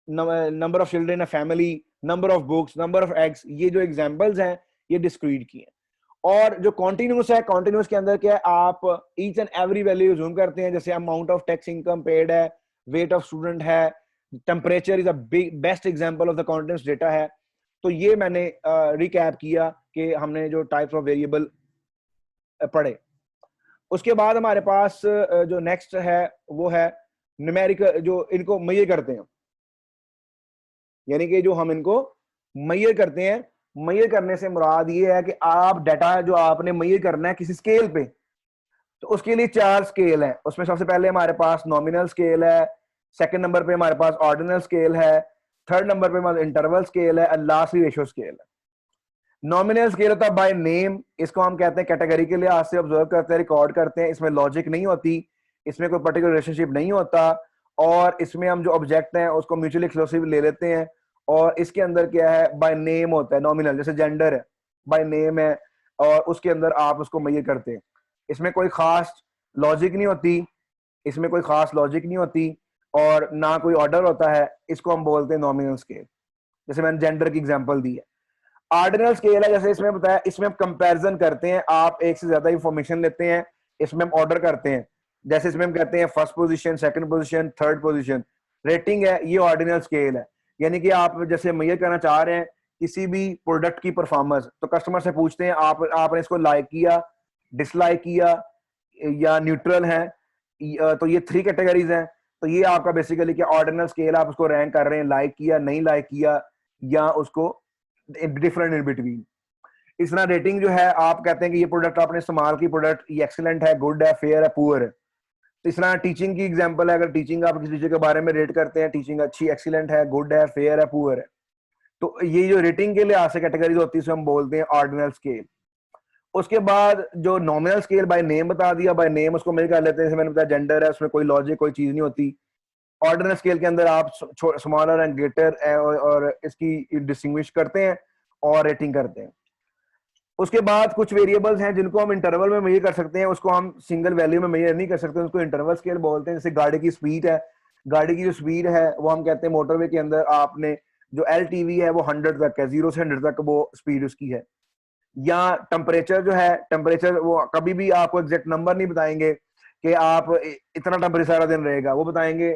number of children in a family, number of books, number of eggs, ये जो एग्जांपल्स हैं ये डिस्क्रीट की हैं। और जो कॉन्टिन्यूस है, कॉन्टिन्यूस के अंदर क्या है, आप each and every value zoom करते हैं, जैसे amount of tax income paid है, वेट ऑफ स्टूडेंट है, temperature is a big best example of the continuous data है। तो ये मैंने रिकैप किया कि हमने जो टाइप्स ऑफ वेरिएबल पढ़े। उसके बाद हमारे पास जो नेक्स्ट है वो है न्यूमेरिकल, जो इनको मेजर करते हैं, यानी कि जो हम इनको मेजर करते हैं। मेजर करने से मुराद ये है कि आप डाटा जो आपने मेजर करना है किसी स्केल पे, तो उसके लिए चार स्केल है। उसमें सबसे पहले हमारे पास नॉमिनल स्केल है, सेकंड नंबर पे हमारे पास ऑर्डिनल स्केल है, थर्ड नंबर पे हमारे इंटरवल स्केल है, और लास्टली रेशियो स्केल है। नॉमिनल स्केल होता है बाय नेम, इसको हम कहते हैं कैटेगरी के लिए आज से ऑब्जर्व करते हैं, रिकॉर्ड करते हैं, इसमें लॉजिक नहीं होती, इसमें कोई पर्टिकुलर रिलेशनशिप नहीं होता, और इसमें हम जो ऑब्जेक्ट हैं उसको म्यूचुअली एक्सक्लूसिव ले लेते हैं। और इसके अंदर क्या है, बाय नेम होता है नॉमिनल, जैसे जेंडर है बाय नेम है, और उसके अंदर आप उसको मेजर करते हैं। इसमें कोई खास लॉजिक नहीं होती, इसमें कोई खास लॉजिक नहीं होती, और ना कोई ऑर्डर होता है, इसको हम बोलते हैं नॉमिनल स्केल। जैसे मैंने जेंडर की एग्जांपल दी है। ऑर्डिनल स्केल है, जैसे इसमें बताया, इसमें हम कंपैरिजन करते हैं, आप एक से ज्यादा इंफॉर्मेशन लेते हैं, इसमें हम ऑर्डर करते हैं। जैसे इसमें हम कहते हैं first position, second position, third position. Rating है, ये ऑर्डिनल स्केल है, यानी कि आप जैसे मेजर करना चाह रहे हैं किसी भी प्रोडक्ट की परफॉर्मेंस, तो कस्टमर से पूछते हैं आपने इसको लाइक किया, डिसलाइक किया या न्यूट्रल है। तो ये थ्री कैटेगरीज हैं। तो ये आपका बेसिकली क्या ऑर्डिनल स्केल, आप उसको रैंक कर रहे हैं, लाइक किया, नहीं लाइक किया, या उसको डिफरेंट इन बिटवीन। इस तरह रेटिंग जो है, आप कहते हैं कि ये प्रोडक्ट आपने इस्तेमाल की, प्रोडक्ट ये एक्सीलेंट है, गुड है, फेयर है, पुअर है। तो इस तरह टीचिंग की एग्जांपल है, अगर टीचिंग आप किसी टीचर के बारे में रेट करते हैं, टीचिंग अच्छी, एक्सीलेंट है, गुड है, फेयर है, पुअर है, तो ये जो रेटिंग के लिहाज से कैटेगरीज होती है, हम बोलते हैं ऑर्डिनल स्केल। उसके बाद जो नॉमिनल स्केल, बाय नेम बता दिया, बाय नेम उसको मेजर कर लेते हैं, जैसे मैंने बताया जेंडर है, उसमें कोई लॉजिक कोई चीज नहीं होती। ऑर्डिनल स्केल के अंदर आप स्मॉलर एंड ग्रेटर और इसकी डिस्टिंग्विश करते हैं और रेटिंग करते हैं। उसके बाद कुछ वेरिएबल्स हैं जिनको हम इंटरवल में मेजर कर सकते हैं, उसको हम सिंगल वैल्यू में मेजर नहीं कर सकते, उसको इंटरवल स्केल बोलते हैं। जैसे गाड़ी की स्पीड है, गाड़ी की जो स्पीड है वो हम कहते हैं मोटरवे के अंदर आपने जो LTV है वो 100 तक है, 0 से 100 तक वो स्पीड उसकी है। या टेम्परेचर जो है, टेम्परेचर वो कभी भी आपको एग्जैक्ट नंबर नहीं बताएंगे कि आप इतना टेम्परेचर सारा दिन रहेगा, वो बताएंगे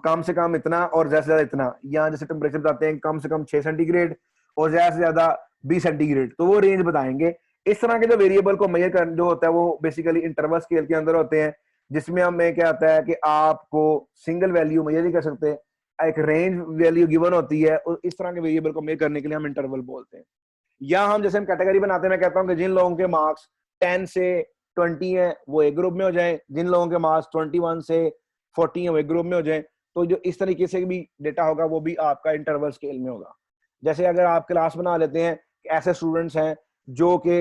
कम से कम इतना और ज्यादा से ज्यादा इतना। या जैसे टेम्परेचर बताते हैं कम से कम 6 सेंटीग्रेड और ज्यादा से ज्यादा 20 सेंटीग्रेड, तो वो रेंज बताएंगे। इस तरह के जो वेरिएबल को मेजर कर जो होता है वो बेसिकली इंटरवल स्केल के अंदर होते हैं, जिसमें हमें क्या आता है कि आपको सिंगल वैल्यू मेजर नहीं कर सकते, एक रेंज वैल्यू गिवन होती है, और इस तरह के वेरिएबल को मेजर करने के लिए हम इंटरवल बोलते हैं। या हम जैसे हम कैटेगरी बनाते हैं, मैं कहता हूँ कि जिन लोगों के मार्क्स 10 से 20 है वो एक ग्रुप में हो जाए, जिन लोगों के मार्क्स 21 से 40 है वो एक ग्रुप में हो जाए। तो जो इस तरीके से भी डेटा होगा वो भी आपका इंटरवल स्केल में होगा। जैसे अगर आप क्लास बना लेते हैं, ऐसे स्टूडेंट्स हैं जो कि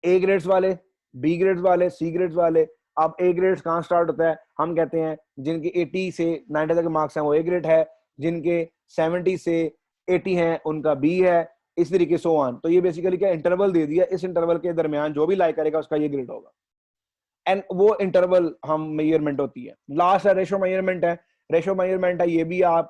A ग्रेड्स वाले, B ग्रेड्स वाले, C ग्रेड्स वाले। अब A ग्रेड्स कहाँ स्टार्ट होता है, हम कहते हैं जिनके 80 से 90 तक मार्क्स हैं वो A ग्रेड है, जिनके 70 से 80 हैं उनका B है, इस तरीके सो ऑन। तो ये बेसिकली क्या इंटरवल दे दिया, इस इंटरवल के दरमियान जो भी लाइक करेगा उसका ये ग्रेड होगा, एंड वो इंटरवल हम मेजरमेंट होती है। लास्ट रेशियो मेजरमेंट है। रेशो मेजरमेंट है, ये भी आप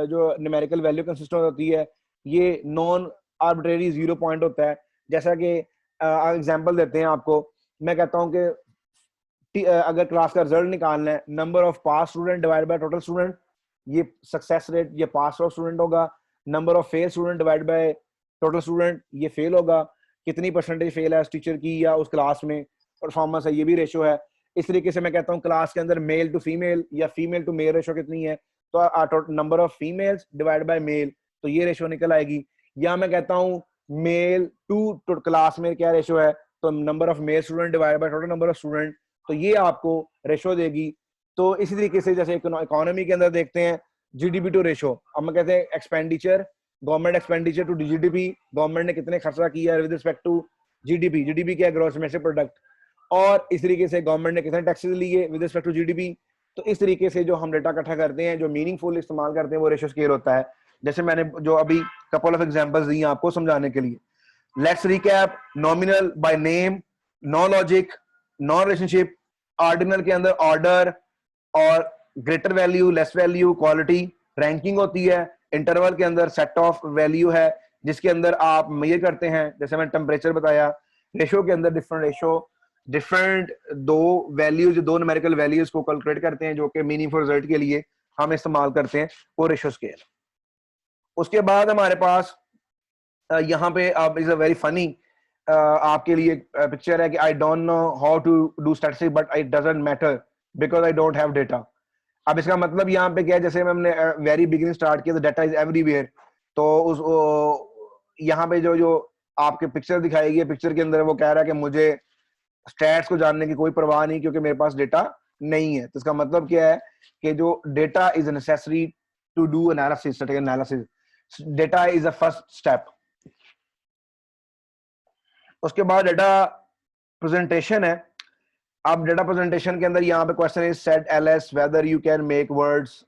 जो न्यूमेरिकल वैल्यू कंसिस्टेंट होती है, ये नॉन आर्बिट्रेरी 0 पॉइंट होता है। जैसा कि एग्जांपल देते हैं आपको, मैं कहता हूं कि अगर क्लास का रिजल्ट निकालना है, number of pass student divide by total student, ये सक्सेस रेट, ये पास ऑफ स्टूडेंट होगा। Number of fail student divide by total student, ये फेल होगा, कितनी परसेंटेज फेल है उस टीचर की या उस क्लास में, परफॉर्मेंस है, ये भी रेशो है। इस तरीके से मैं कहता हूँ क्लास के अंदर मेल टू फीमेल या फीमेल टू मेल रेशो कितनी है, तो number of females divide by male, तो ये रेशो निकल आएगी। या मैं कहता हूँ मेल टू क्लास में क्या रेशो है, तो number of male student divide by total number of student, तो ये आपको रेशो देगी। तो इसी तरीके से जैसे इकोनॉमी के अंदर देखते हैं जीडीपी टू रेशो, अब हम कहते हैं expenditure, government expenditure to GDP, government ने कितने खर्चा किया है with respect to GDP, GDP क्या है, ग्रॉस डोमेस्टिक प्रोडक्ट, और इस तरीके से गवर्नमेंट ने कितने टैक्सेस लिए विद रिस्पेक्ट टू जीडीपी। तो इस तरीके से जो हम डेटा इकट्ठा करते हैं, जो मीनिंगफुल इस्तेमाल करते हैं, वो रेशो स्केल होता है। जैसे मैंने जो अभी कपल ऑफ एग्जांपल्स दी आपको समझाने के लिए। Let's recap, nominal by name, no logic, non relationship, ordinal के अंदर ऑर्डर और greater value, less value, quality, ranking होती है। इंटरवल के अंदर सेट ऑफ वैल्यू है जिसके अंदर आप मेजर करते हैं, जैसे मैंने टेम्परेचर बताया। रेशो के अंदर डिफरेंट रेशो, डिफरेंट दो वैल्यूज, दो न्यूमेरिकल वैल्यूज को कैलकुलेट करते हैं जो कि मीनिंगफुल रिजल्ट के लिए हम इस्तेमाल करते हैं, वो रेशो स्केल। उसके बाद हमारे पास यहाँ पे अब इज अ वेरी फनी आपके लिए पिक्चर है कि I don't know how to do statistics but it doesn't matter because I don't have data. अब इसका मतलब यहाँ पे क्या है, जैसे हमने वेरी बिगिनिंग स्टार्ट किया, डेटा इज एवरीवेयर, तो उस यहाँ पे जो जो आपके पिक्चर दिखाई गई, पिक्चर के अंदर वो कह रहा है कि मुझे स्टैट्स को जानने की कोई परवाह नहीं क्योंकि मेरे पास डेटा नहीं है। तो इसका मतलब क्या है कि जो data is necessary to do analysis, statistical analysis, data is a first step. उसके बाद डेटा प्रेजेंटेशन है। अब डेटा प्रेजेंटेशन के अंदर यहाँ पे question is set LS whether you can make words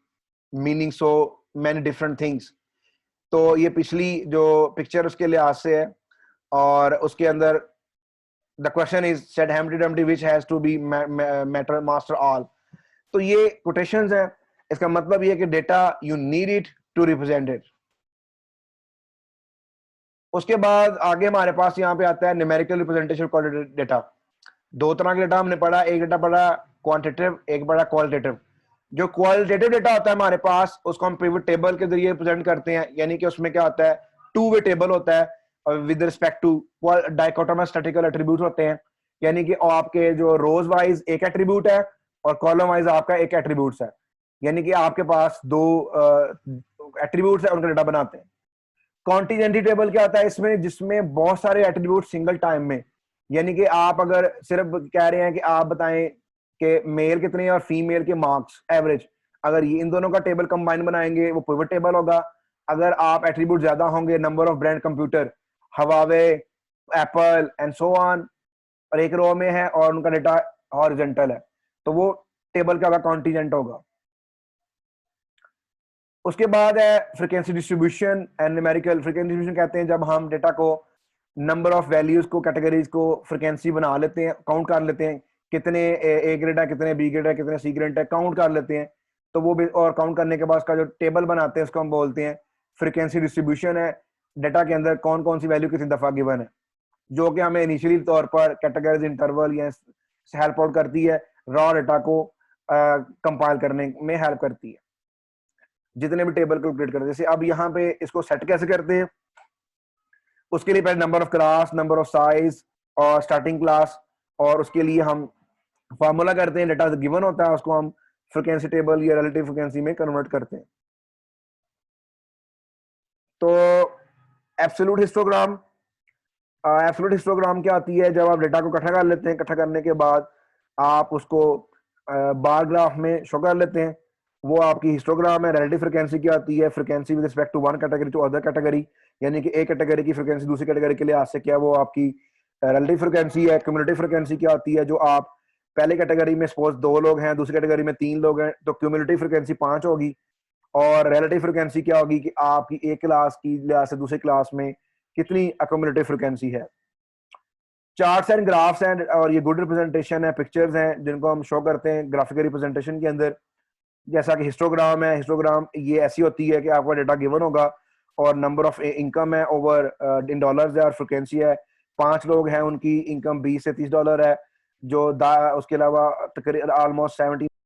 meaning so many different things. तो ये पिछली जो पिक्चर उसके लिहाज से है, और उसके अंदर the question is said Humpty Dumpty which has to be matter master all. तो ये कोटेशंस है, इसका मतलब ये कि data you need it to represent it. उसके बाद आगे हमारे पास यहाँ पे आता है न्यूमेरिकल रिप्रेजेंटेशन क्वालिटेटिव डेटा। दो तरह का डेटा हमने पढ़ा, एक डेटा पढ़ा क्वांटिटेटिव, एक पढ़ा क्वालिटेटिव। जो क्वालिटेटिव डेटा होता है हमारे पास, उसको हम पिवट टेबल के जरिए रिप्रेजेंट करते हैं, यानी कि उसमें क्या होता है, टू वे टेबल होता है और with respect to dichotomous statistical attribute होते हैं, यानी कि आपके जो रोज वाइज एक एट्रीब्यूट है और कॉलम वाइज आपका एक एट्रीब्यूट है, यानी कि आपके पास दो एट्रीब्यूट्स है, उनका डेटा बनाते हैं। कॉन्टीजेंटी टेबल क्या होता है इसमें, जिसमें बहुत सारे एट्रीब्यूट सिंगल टाइम में, यानी कि आप अगर सिर्फ कह रहे हैं कि आप बताएं कि मेल कितने और फीमेल के मार्क्स एवरेज, अगर ये इन दोनों का टेबल कंबाइन बनाएंगे वो पिवट टेबल होगा। अगर आप एट्रीब्यूट ज्यादा होंगे, number of brand computer, Huawei, Apple and so on, और एक रो में है और उनका डेटा हॉरिजॉन्टल है, तो वो टेबल का कॉन्टीजेंट होगा। उसके बाद है frequency distribution and numerical. Frequency distribution कहते हैं जब हम डेटा को नंबर ऑफ वैल्यूज को, कैटेगरीज को फ्रीक्वेंसी बना लेते हैं, काउंट कर लेते हैं, कितने ए ग्रेड है, कितने बी ग्रेड है, कितने सी ग्रेड है, काउंट कर लेते हैं, तो वो भी, और काउंट करने के बाद उसका जो टेबल बनाते हैं उसको हम बोलते हैं फ्रीक्वेंसी डिस्ट्रीब्यूशन है। डेटा के अंदर कौन कौन सी वैल्यू कितनी दफा गिवन है, जो कि हमें इनिशियली तौर पर कैटेगरीज, इंटरवल या हेल्प आउट करती है, रॉ डेटा को कंपाइल करने में हेल्प करती है, जितने भी टेबल कैलकुलेट करते हैं। जैसे अब यहाँ पे इसको सेट कैसे करते हैं, उसके लिए पहले number of class, number of size और स्टार्टिंग क्लास, और उसके लिए हम फॉर्मूला करते हैं, डेटा गिवन होता है उसको हम फ्रीक्वेंसी टेबल या रिलेटिव फ्रीक्वेंसी में कन्वर्ट करते हैं। तो एब्सोल्यूट हिस्टोग्राम, एब्सोल्यूट हिस्टोग्राम क्या आती है, जब आप डेटा को इकट्ठा कर लेते हैं, इकट्ठा करने के बाद आप उसको बार ग्राफ में शो कर लेते हैं, वो आपकी हिस्टोग्राम है। रिलेटिव फ्रीक्वेंसी क्या आती है, frequency with respect to one category to other category, यानी कि एक कैटेगरी की फ्रीक्वेंसी दूसरी कैटेगरी के लिए आज से क्या वो आपकी रिलेटिव फ्रीक्वेंसी है। क्यूमुलेटिव फ्रीक्वेंसी क्या होती है, जो आप पहले कैटेगरी में सपोज 2 लोग हैं, दूसरी कैटेगरी में 3 लोग हैं, तो क्यूमुलेटिव फ्रीक्वेंसी 5 होगी। और रिलेटिव फ्रीक्वेंसी क्या होगी कि आपकी एक क्लास की लिहाज से दूसरी क्लास में कितनी क्यूमुलेटिव फ्रीक्वेंसी है। चार्ट्स एंड ग्राफ्स हैं, और ये गुड रिप्रेजेंटेशन है, पिक्चर्स हैं जिनको हम शो करते हैं ग्राफिकल रिप्रेजेंटेशन के अंदर। जैसा कि हिस्टोग्राम है, हिस्टोग्राम ये ऐसी होती है कि आपका डेटा गिवन होगा और नंबर ऑफ इनकम है ओवर इन डॉलर्स है और फ्रिक्वेंसी है। 5 लोग हैं, उनकी इनकम $20 से $30 है, जो उसके अलावा तकरीबन ऑलमोस्ट 70